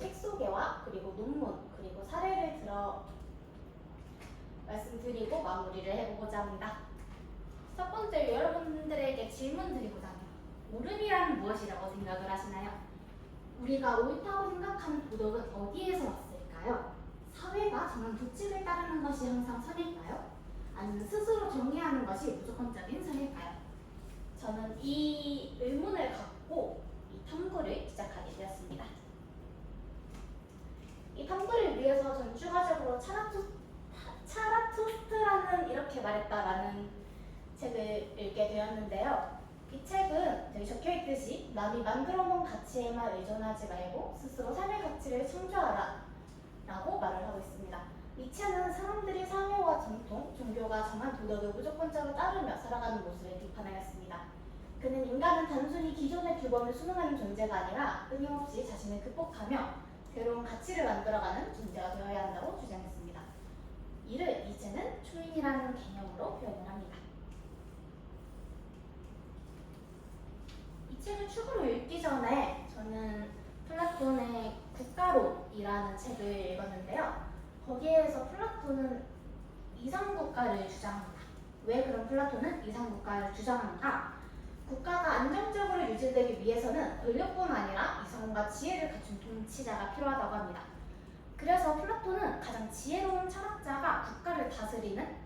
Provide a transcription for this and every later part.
책 소개와 그리고 논문 그리고 사례를 들어 말씀드리고 마무리를 해보고자 합니다. 첫 번째 여러분들에게 질문 드리고자 합니다. 옳음이란 무엇이라고 생각을 하시나요? 우리가 옳다고 생각하는 도덕은 어디에서 왔을까요? 사회가 정한 규칙을 따르는 것이 항상 선일까요? 아니면 스스로 정의하는 것이 무조건적인 선일까요? 저는 이 의문을 갖고 이 탐구를 시작하게 되었습니다. 이 탐구를 위해서 전 추가적으로 차라투스트라는 이렇게 말했다라는 책을 읽게 되었는데요. 이 책은 여기 적혀있듯이 남이 만들어놓은 가치에만 의존하지 말고 스스로 삶의 가치를 창조하라 라고 말을 하고 있습니다. 니체는 사람들이 사회와 전통, 종교가 정한 도덕을 무조건적으로 따르며 살아가는 모습을 비판하였습니다. 그는 인간은 단순히 기존의 규범을 수능하는 존재가 아니라 끊임없이 자신을 극복하며 새로운 가치를 만들어가는 존재가 되어야 한다고 주장했습니다. 이를 니체는 초인이라는 개념으로 표현을 합니다. 이 책을 추가로 읽기 전에 저는 플라톤의 국가론이라는 책을 읽었는데요. 거기에서 플라톤은 이상국가를 주장합니다. 왜 그럼 플라톤은 이상국가를 주장하는가? 국가가 안정적으로 유지되기 위해서는 권력뿐 아니라 이성과 지혜를 갖춘 통치자가 필요하다고 합니다. 그래서 플라톤은 가장 지혜로운 철학자가 국가를 다스리는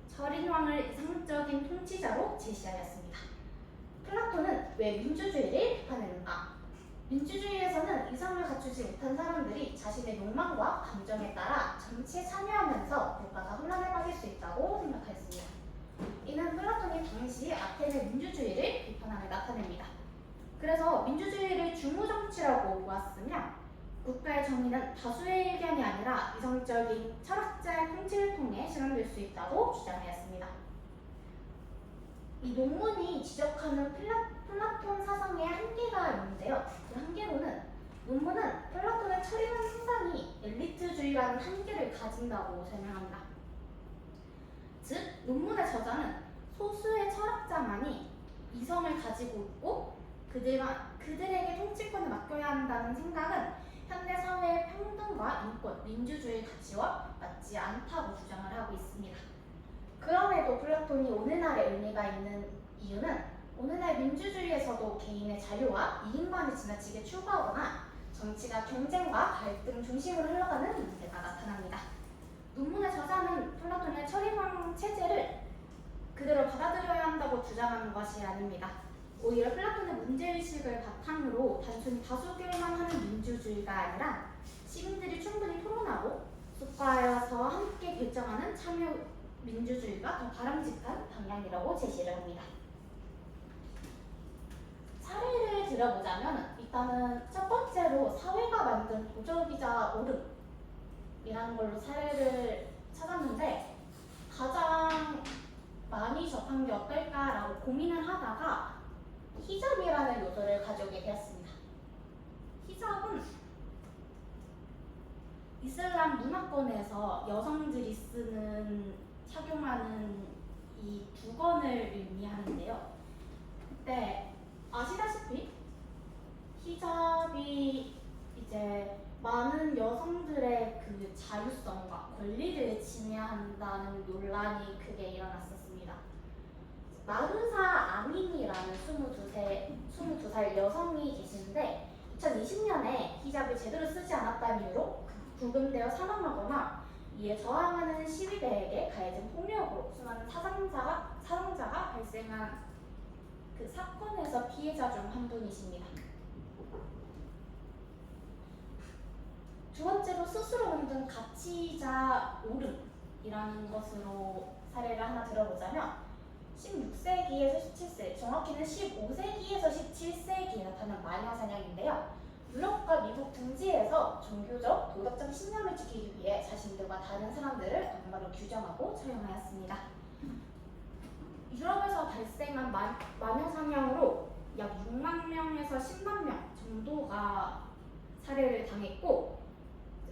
철인왕을 이상적인 통치자로 제시하였습니다. 플라톤은 왜 민주주의를 비판했는가? 민주주의에서는 이성을 갖추지 못한 사람들이 자신의 욕망과 감정에 따라 정치에 참여하면서 국가가 혼란에 빠질 수 있다고 생각하였습니다. 이는 플라톤이 당시 아테네 민주주의를 비판함을 나타냅니다. 그래서 민주주의를 중우정치라고 보았으며 국가의 정의는 다수의 의견이 아니라 이성적인 철학자의 통치를 통해 실현될 수 있다고 주장하였습니다. 이 논문이 지적하는 플라톤 사상의 한계가 있는데요. 그 한계로는 논문은 플라톤의 철이라는 생산이 엘리트주의라는 한계를 가진다고 설명합니다. 즉, 논문의 저자는 소수의 철학자만이 이성을 가지고 있고 그들에게 통치권을 맡겨야 한다는 생각은 현대 사회의 평등과 인권, 민주주의 가치와 맞지 않다고 주장을 하고 있습니다. 그럼에도 플라톤이 오늘날의 의미가 있는 이유는 오늘날 민주주의에서도 개인의 자유와 이익만을 지나치게 추구하거나 정치가 경쟁과 갈등 중심으로 흘러가는 문제가 나타납니다. 논문의 저자는 플라톤의 철인왕 체제를 그대로 받아들여야 한다고 주장하는 것이 아닙니다. 오히려 플라톤의 문제의식을 바탕으로 단순히 다수결만 하는 민주주의가 아니라 시민들이 충분히 토론하고 숙과하여서 함께 결정하는 참여 민주주의가 더 바람직한 방향이라고 제시를 합니다. 사례를 들어보자면 일단은 첫 번째로 사회가 만든 도덕이자 옳음이라는 걸로 사례를 찾았는데 가장 많이 접한 게 어떨까라고 고민을 하다가 히잡이라는 요소를 가져오게 되었습니다. 히잡은 이슬람 문화권에서 여성들이 착용하는 이 두건을 의미하는데요. 그때 아시다시피 히잡이 이제 많은 여성들의 그 자유성과 권리를 침해한다는 논란이 크게 일어났었습니다. 마르사 아민이라는 22살 여성이 계신데 2020년에 히잡을 제대로 쓰지 않았다는 이유로 구금되어 사망하거나 이에 저항하는 시위대에게 가해진 폭력으로 수많은 사상자가 발생한 그 사건에서 피해자 중 한 분이십니다. 두 번째로 스스로 만든 가치이자 옳음이라는 것으로 사례를 하나 들어보자면 16세기에서 17세기, 정확히는 15세기에서 17세기에 나타난 마녀사냥인데요. 유럽과 미국 등지에서 종교적, 도덕적 신념을 지키기 위해 자신들과 다른 사람들을 악마로 규정하고 처형하였습니다. 유럽에서 발생한 마녀사냥으로 약 6만 명에서 10만 명 정도가 살해를 당했고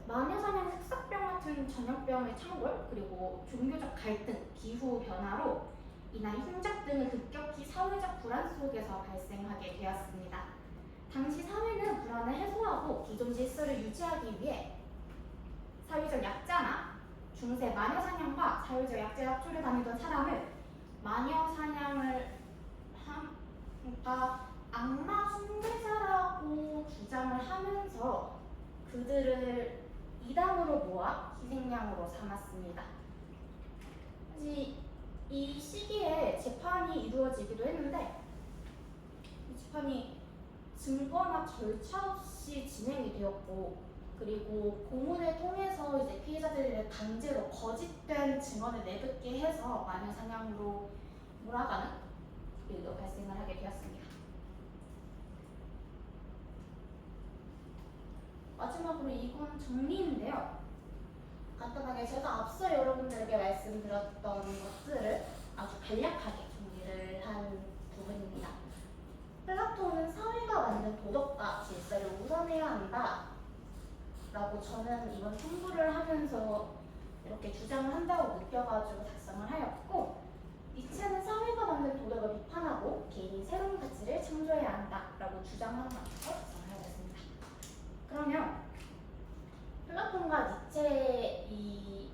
마녀사냥 흑사병 같은 전염병의 창궐 그리고 종교적 갈등, 기후 변화로 인한 흉작 등은 급격히 사회적 불안 속에서 발생하게 되었습니다. 당시 사회는 불안을 해소하고 기존 질서를 유지하기 위해 사회적 약자나 중세 마녀 사냥과 사회적 약자 약초를 다니던 사람을 마녀 사냥을 그러니까 악마 숭배자라고 주장을 하면서 그들을 이단으로 모아 희생양으로 삼았습니다. 사실 이 시기에 재판이 이루어지기도 했는데 이 재판이 증거나 절차 없이 진행이 되었고, 그리고 고문을 통해서 이제 피해자들을 강제로 거짓된 증언을 내뱉게 해서 마녀 사냥으로 몰아가는 일도 발생을 하게 되었습니다. 마지막으로 이건 정리인데요. 간단하게 제가 앞서 여러분들에게 말씀드렸던 것들을 아주 간략하게 정리를 한 부분입니다. 플라톤은 사회가 만든 도덕과 질서를 우선해야 한다 라고 저는 이번 탐구를 하면서 이렇게 주장을 한다고 느껴가지고 작성을 하였고, 니체는 사회가 만든 도덕을 비판하고 개인이 새로운 가치를 창조해야 한다 라고 주장하는 것으로 작성을 하였습니다. 그러면 플라톤과 니체의 이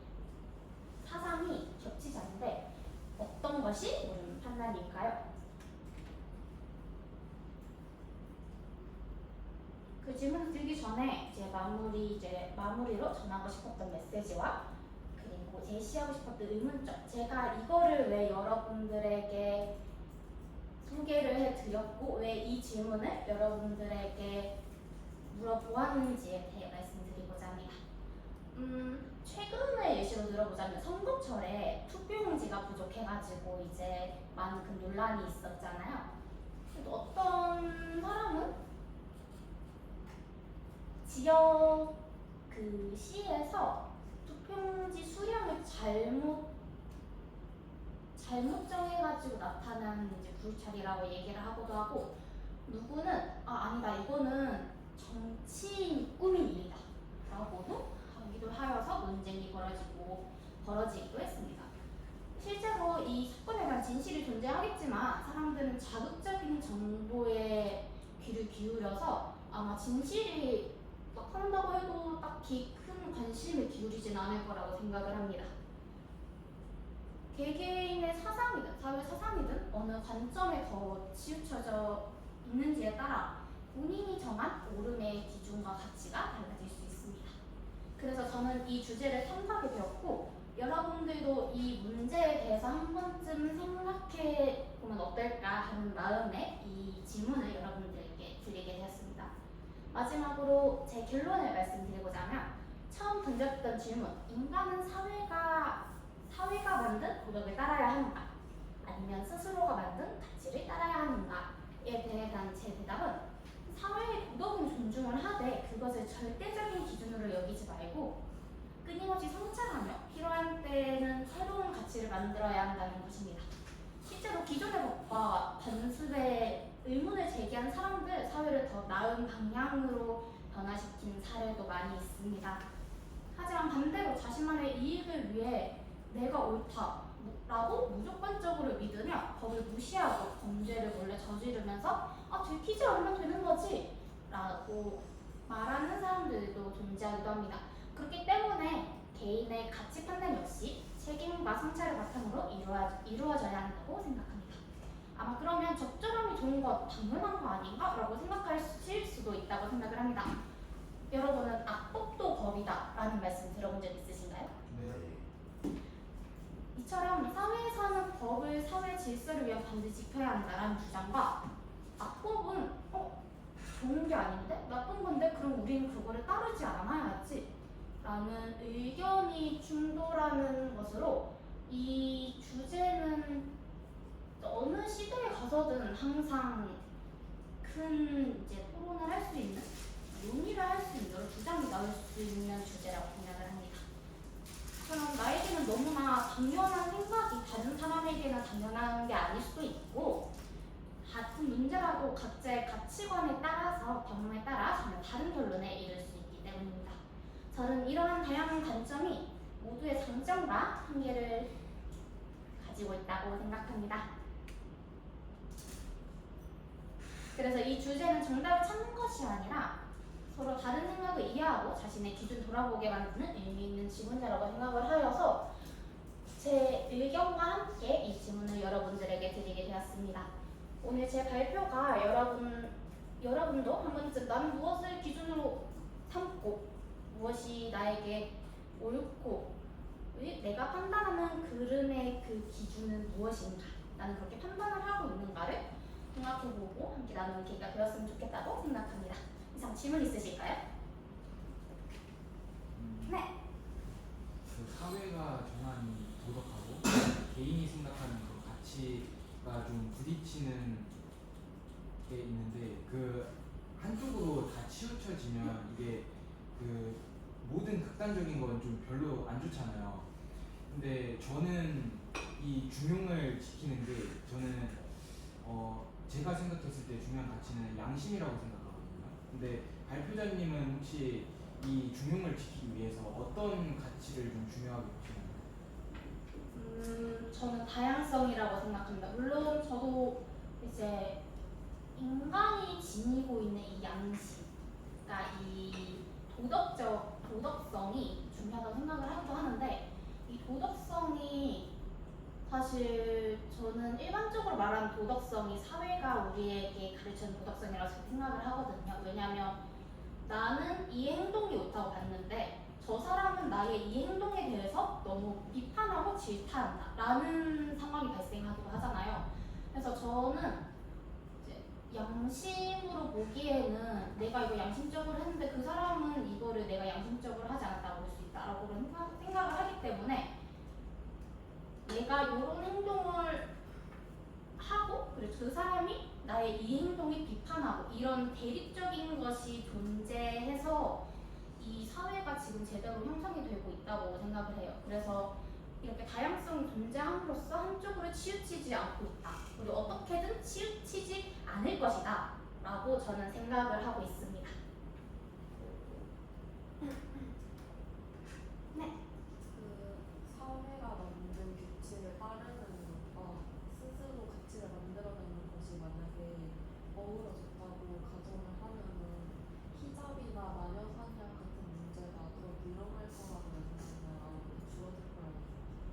사상이 겹치지 않는데 어떤 것이 옳은 판단일까요? 그 질문 드리기 전에 마무리로 전하고 싶었던 메시지와 그리고 제시하고 싶었던 의문점, 제가 이거를 왜 여러분들에게 소개를 해드렸고 왜 이 질문을 여러분들에게 물어보았는지에 대해 말씀드리고자 합니다. 최근에 예시로 들어보자면 선거철에 투표용지가 부족해가지고 이제 많은 그 논란이 있었잖아요. 그래도 어떤 사람은 지역 그 시에서 투표용지 수량을 잘못 정해가지고 나타난 이제 불찰이라고 얘기를 하고도 하고, 누구는 아니다 이거는 정치인 꾸민 일이다 라고도 하기도 하여서 논쟁이 벌어지기도 했습니다. 실제로 이 사건에 대한 진실이 존재하겠지만 사람들은 자극적인 정보에 귀를 기울여서 아마 진실이 나타난다고 해도 딱히 큰 관심을 기울이진 않을 거라고 생각을 합니다. 개개인의 사상이든 사회 사상이든 어느 관점에 더 치우쳐져 있는지에 따라 본인이 정한 옳음의 기준과 가치가 달라질 수 있습니다. 그래서 저는 이 주제를 탐구하게 되었고, 여러분들도 이 문제에 대해서 한 번쯤 생각해 보면 어떨까 하는 마음에 이 질문을 여러분들에게 드리게 되었습니다. 마지막으로 제 결론을 말씀드리고자 하면, 처음 던졌던 질문, 인간은 사회가 만든 도덕을 따라야 하는가, 아니면 스스로가 만든 가치를 따라야 하는가에 대한 제 대답은, 사회의 도덕은 존중을 하되 그것을 절대적인 기준으로 여기지 말고 끊임없이 성찰하며 필요한 때는 새로운 가치를 만들어야 한다는 것입니다. 실제로 기존의 법과 반습에 의문을 제기한 사람들, 사회를 더 나은 방향으로 변화시킨 사례도 많이 있습니다. 하지만 반대로 자신만의 이익을 위해 내가 옳다라고 무조건적으로 믿으며 법을 무시하고 범죄를 몰래 저지르면서 들키지 않으면 되는 거지 라고 말하는 사람들도 존재하기도 합니다. 그렇기 때문에 개인의 가치 판단 역시 책임과 성찰을 바탕으로 이루어져야 한다고 생각합니다. 아마 그러면 적절함이 좋은 것 당연한 거 아닌가? 라고 생각하실 수도 있다고 생각을 합니다. 여러분은 악법도 법이다 라는 말씀 들어본 적 있으신가요? 네. 이처럼 사회에서는 법을 사회 질서를 위해 반드시 지켜야 한다라는 주장과 악법은 좋은 게 아닌데? 나쁜 건데? 그럼 우리는 그거를 따르지 않아야지 라는 의견이 충돌하는 것으로, 이 주제는 어느 시대에 가서든 항상 큰 이제 토론을 할 수 있는, 논의를 할 수 있는, 여러 주장이 나올 수 있는 주제라고 생각을 합니다. 그럼 나에게는 너무나 당연한 생각이 다른 사람에게는 당연한 게 아닐 수도 있고, 같은 문제라도 각자의 가치관에 따라서 경험에 따라 전혀 다른 결론에 이를 수 있기 때문입니다. 저는 이러한 다양한 관점이 모두의 장점과 한계를 가지고 있다고 생각합니다. 그래서 이 주제는 정답을 찾는 것이 아니라 서로 다른 생각을 이해하고 자신의 기준 돌아보게 만드는 의미 있는 지문이라고 생각을 하여서 제 의견과 함께 이 질문을 여러분들에게 드리게 되었습니다. 오늘 제 발표가 여러분도 한 번쯤 나는 무엇을 기준으로 삼고 무엇이 나에게 옳고 내가 판단하는 그름의 그 기준은 무엇인가 나는 그렇게 판단을 하고 있는가를 생각해보고 함께 나누는 기회가 되었으면 좋겠다고 생각합니다. 이상 질문 있으실까요? 네. 그 사회가 정한 도덕하고 개인이 생각하는 그 가치가 좀 부딪히는 게 있는데 그 한쪽으로 다 치우쳐지면 이게 그 모든 극단적인 건 좀 별로 안 좋잖아요. 근데 저는 이 중용을 지키는 게 저는 제가 생각했을 때 중요한 가치는 양심이라고 생각하거든요. 근데 발표자님은 혹시 이 중용을 지키기 위해서 어떤 가치를 좀 중요하게 보시나요? 저는 다양성이라고 생각합니다. 물론 저도 이제 인간이 지니고 있는 이 양심, 그러니까 이 도덕성이 중요하다고 생각을 하기도 하는데 이 도덕성이 사실 저는 일반적으로 말하는 도덕성이 사회가 우리에게 가르치는 도덕성이라고 생각을 하거든요. 왜냐하면 나는 이 행동이 옳다고 봤는데 저 사람은 나의 이 행동에 대해서 너무 비판하고 질타한다 라는 상황이 발생하기도 하잖아요. 그래서 저는 이제 양심으로 보기에는 내가 이거 양심적으로 했는데 그 사람은 이거를 내가 양심적으로 하지 않았다고 볼 수 있다라고 생각을 하기 때문에 내가 이런 행동을 하고 그리고 그 사람이 나의 이 행동이 비판하고 이런 대립적인 것이 존재해서 이 사회가 지금 제대로 형성이 되고 있다고 생각을 해요. 그래서 이렇게 다양성이 존재함으로써 한쪽으로 치우치지 않고 있다. 그리고 어떻게든 치우치지 않을 것이다. 라고 저는 생각을 하고 있습니다. 네. 그 사회가 만든 규칙을 따르는 것과 스스로 가치를 만들어내는 것이 만약에 어우러졌다고 가정을 하면은 히잡이나 마녀 사냥 같은 문제가 더 늘어날 거라고 생각하나요? 아니면 줄어들 거라고 생각하나요?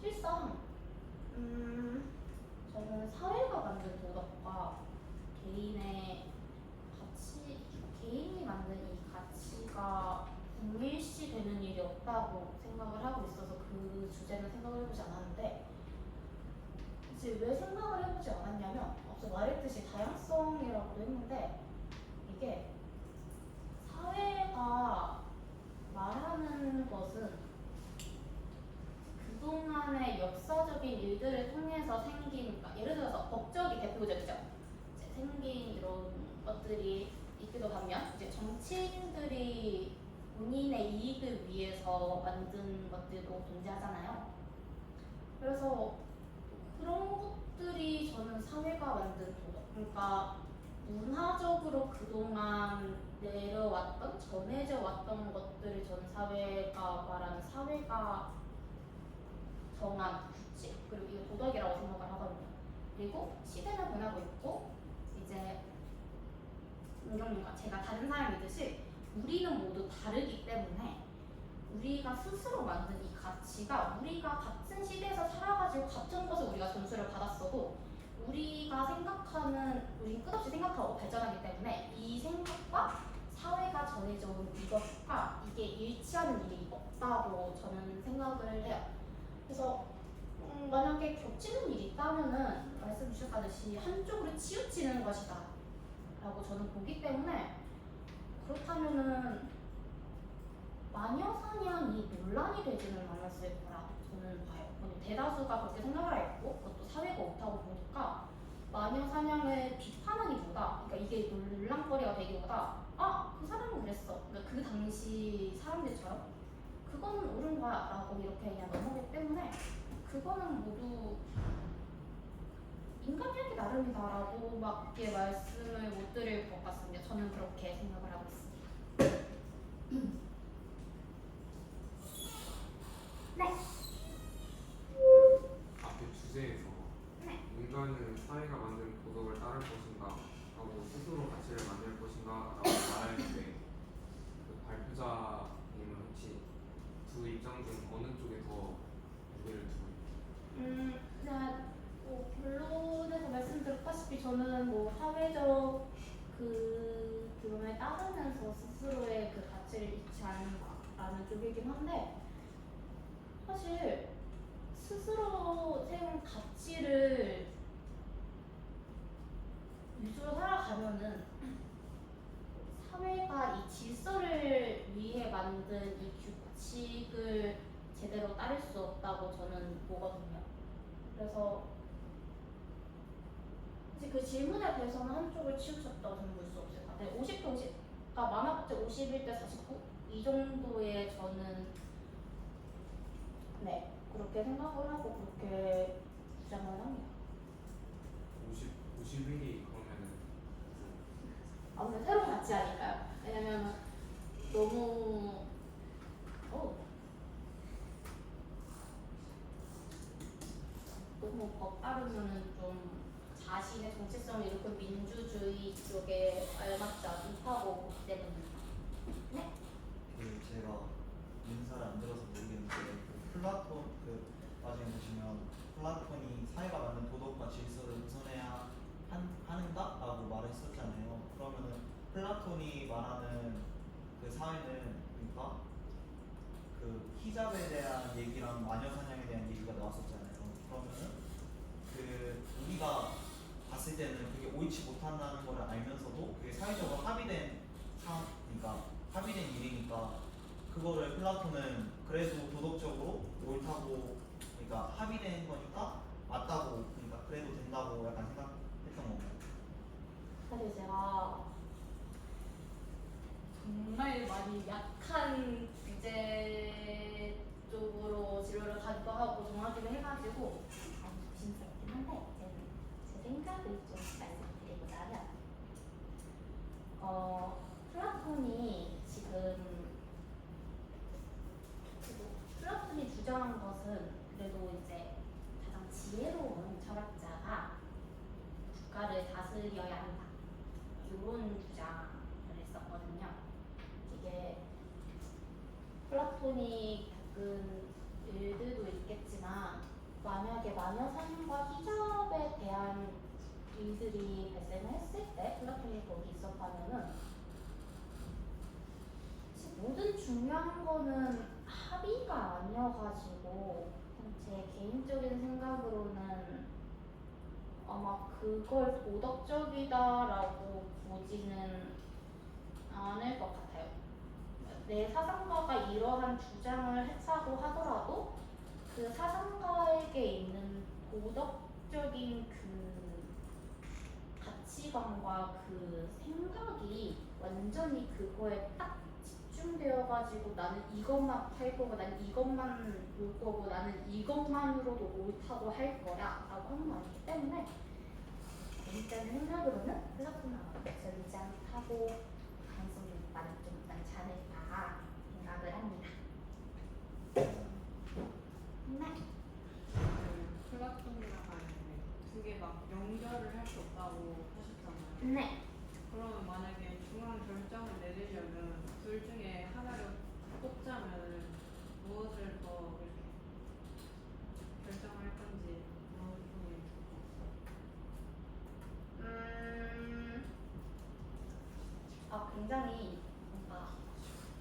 실상 저는 사회가 만든 도덕과 개인의 가치, 개인이 만든 이 가치가 동일시되는 일이 없다고 생각을 하고 있어서 그 주제는 생각을 해보지 않았는데 이제 왜 생각을 해보지 않았냐면 앞서 말했듯이 다양성이라고도 했는데 이게 사회가 말하는 것은 그동안의 역사적인 일들을 통해서 생긴, 그러니까 예를 들어서 법적이 대표적이죠. 이제 생긴 이런 것들이 있기도 하면 이제 정치인들이 본인의 이익을 위해서 만든 것들도 존재하잖아요. 그래서 그런 것들이 저는 사회가 만든 도덕, 그러니까 문화적으로 그동안 내려왔던, 전해져 왔던 것들이 저는 사회가 말하는 사회가 정한 규칙, 그리고 이거 도덕이라고 생각을 하거든요. 그리고 시대는 변하고 있고 이제 제가 다른 사람이듯이 우리는 모두 다르기 때문에 우리가 스스로 만든 이 가치가 우리가 같은 시대에서 살아가지고 같은 것을 우리가 점수를 받았어도 우리가 생각하는 우린 끝없이 생각하고 발전하기 때문에 이 생각과 사회가 전해져 온 이것과 이게 일치하는 일이 없다고 저는 생각을 해요. 그래서 만약에 겹치는 일이 있다면은 말씀 주셨다듯이 한쪽으로 치우치는 것이다 라고 저는 보기 때문에 그렇다면은 마녀 사냥이 논란이 되지는 않았을 거라 저는 봐요. 대다수가 그렇게 생각을 했고 그것도 사회가 옳다고 보니까 마녀 사냥을 비판하기보다 그러니까 이게 논란거리가 되기보다 아, 그 사람은 그랬어. 그러니까 그 당시 사람들처럼 그거는 옳은 거야 라고 이렇게 그냥 넘어가기 때문에 그거는 모두 인간이 하기 나름이다 라고 밖에 말씀을 못 드릴 것 같습니다. 저는 그렇게 생각을 하고 있습니다. 네. 앞에 주제 않는다라는 쪽이긴 한데 사실 스스로 세운 가치를 위주로 살아가면은 사회가 이 질서를 위해 만든 이 규칙을 제대로 따를 수 없다고 저는 보거든요. 그래서 사실 그 질문에 대해서는 한쪽을 치우쳤다고 저는 볼 수 없을 것 같아요. 50대 50, 그러니까 많아봤자 51대 49? 이 정도의 저는 네 그렇게 생각을 하고 그렇게 주장을 합니다. 51이 그러면은 아무래도 새로운 가치 아닐까요? 왜냐면 너무 너무 법 따르면은 좀 자신의 정체성을 잃고 민주주의 쪽에 알맞지 않다고 보기 때문입니다. 네? 그 제가 인사를 안 들어서 모르겠는데 그 플라톤 그 나중에 보시면 플라톤이 사회가 만든 도덕과 질서를 우선해야 하는가라고 말했었잖아요. 그러면은 플라톤이 말하는 그 사회는 그러니까 그 히잡에 대한 얘기랑 마녀 사냥에 대한 얘기가 나왔었잖아요. 그러면은 그 우리가 봤을 때는 그게 옳지 못한다는 걸 알면서도 그게 사회적으로 합의된 그러니까 합의된 일이니까 그거를 플라톤은 그래도 도덕적으로 옳다고 그러니까 합의된 거니까 맞다고 그러니까 그래도 된다고 약간 생각했던 건가요? 사실 제가 정말 많이 약한 규제 쪽으로 진로를 가기도 하고 정하기도 해가지고 조심스럽긴 한데 제 생각을 좀 말씀드리고자면 플라톤이 지금 그리고 플라톤이 주장한 것은 그래도 이제 가장 지혜로운 철학자가 국가를 다스려야 한다 이런 주장을 했었거든요. 이게 플라톤이 겪은 일들도 있겠지만 만약에 마녀 사냥과 히잡에 대한 일들이 발생을 했을 때 플라톤이 거기 있었다면은 모든 중요한 거는 합의가 아니어가지고 제 개인적인 생각으로는 아마 그걸 도덕적이다라고 보지는 않을 것 같아요. 내 사상가가 이러한 주장을 했다고 하더라도 그 사상가에게 있는 도덕적인 그 가치관과 그 생각이 완전히 그거에 딱 집중되어가지고 나는 이것만 할 거고 나는 이것만 볼 거고 나는 이것만으로도 옳다고 할 거야 라고 하는 거 아니기 때문에 개인적인 생각으로는 플라톤은 아마 적절하지 않다고 가능성이 좀 많지 않을까 생각을 합니다. 네. 플라톤이랑 두개 막 연결을 할 수 없다고 하셨잖아요. 네. 그러면 만약에 중요한 결정을 내리려면 둘 중에 하나를 꼽자면 무엇을 더 이렇게 결정할 건지 그런 부분이 굉장히 뭔가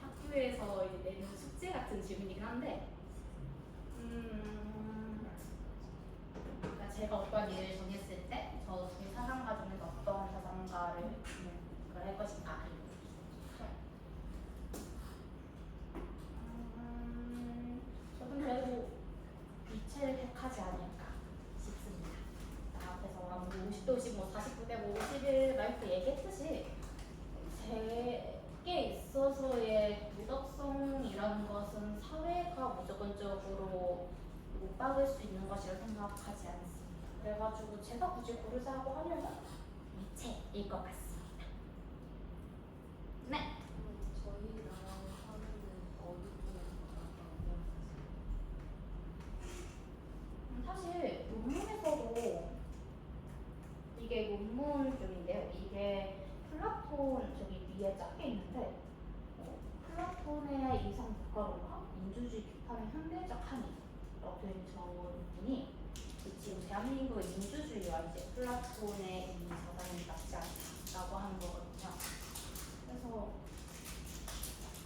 학교에서 이제 내는 숙제 같은 질문이긴 한데, 그러니까 제가 어떤 일을 정했을 때, 저 두 사상가 중에서 어떤 사상가를 그걸 할 것인가. 저는 그래도 이체를 택하지 않을까 싶습니다. 앞에서 아무리 50대 50, 뭐 49대 뭐 51 말고 얘기했듯이 제게 있어서의 도덕성이라는 것은 사회가 무조건적으로 못 박을 수 있는 것이라 생각하지 않습니다. 그래가지고 제가 굳이 고르자고 하려면 이체일 것 같습니다. 네. 저희랑 하면은 어느 쪽에 더 가까운지 사실 논문에서도 이게 논문 중인데요. 이게 플라톤 저기 위에 적혀 있는데 플라톤의 이상 국가론과 민주주의 비판의 현대적 함의라고 된 저 논문이 지금 대한민국의 민주주의와 이제 플라톤의 이 사상이 맞지 않다라고 하는 거거든요. 그래서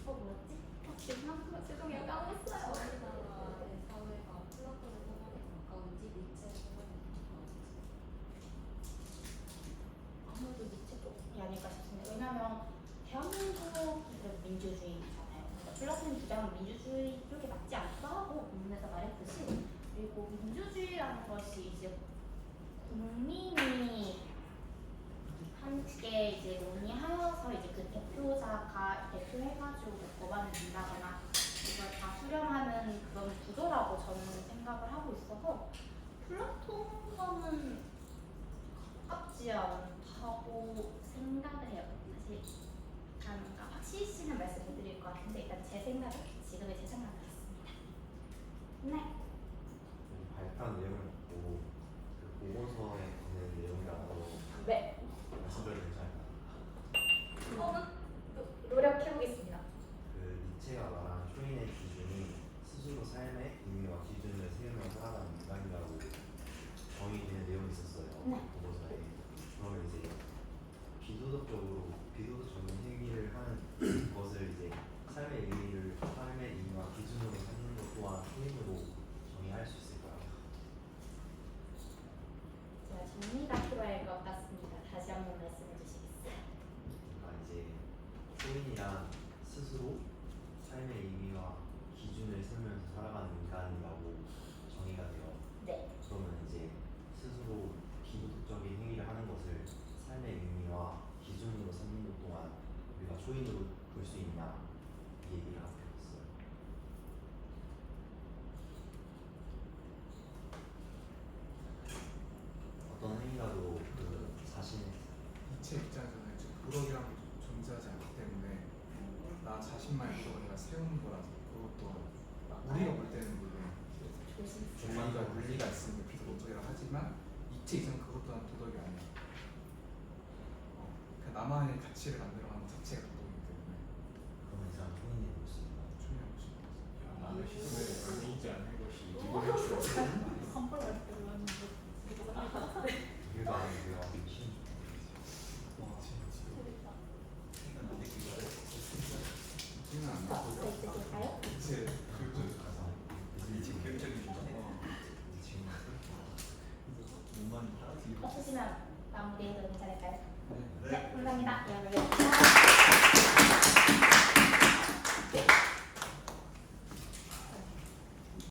뭐였지? 아닐까 싶습니다. 왜냐하면 대한민국이 그래도 민주주의잖아요. 그러니까 플라톤의 주장은 민주주의 쪽에 맞지 않기도 하고 본문에서 말했듯이 그리고 민주주의라는 것이 이제 국민이 함께 이제 논의하여서 이제 그 대표자가 대표해가지고 법안을 낸다거나 이걸 다 수렴하는 그런 구조라고 저는 생각을 하고 있어서 플라톤과는 가깝지 않다고 생각을 해요. 사실 약간 확실히는 말씀을 드릴 것 같은데 일단 제 생각은 지금의 제 생각을 했습니다. 네. 발표한 내용을 보고 그 보고서에 있는 내용이라고 네. 말씀드려도 괜찮을까요? 노력해보겠습니다. 그 니체가 말한 초인의 기준이 스스로 삶의 의미와 기준을 세우며 살아가는 인간이라고 정의되는 내용이 있었어요. 네. 보고서에. 그러면 이제 비도덕적인 행위를 하는 것을 이제 삶의 의미와 기준으로 삼는 것 또한 초인으로 정의할 수 있을까요? 제가 정리가 필요할 것 같습니다. 다시 한번 말씀해 주시겠어요? 그러니까 이제 초인이란 스스로 삶의 의미와 기준을 세우면서 살아가는 인간이라고 정의가 돼요. 네. 그러면 이제 스스로 비도덕적인 행위를 하는 것을 삶의 의미와 기준으로 삼는 것 동안 우리가 초인으로 볼 수 있냐 이 얘기를 하고 있어요. 어떤 행위라도 그 자신의 이체 입장에서는 지금 도덕이라는 게 존재하지 않기 때문에 나 자신만의 도덕을 내가 세우는 거라서 그것도 우리가 볼 때는 물론 자기가 물리가 있으니까 비도덕이라 하지만 이체 입장은 그것 또한 도덕이 아니야. 그냥 나만의 가치를 만들어가는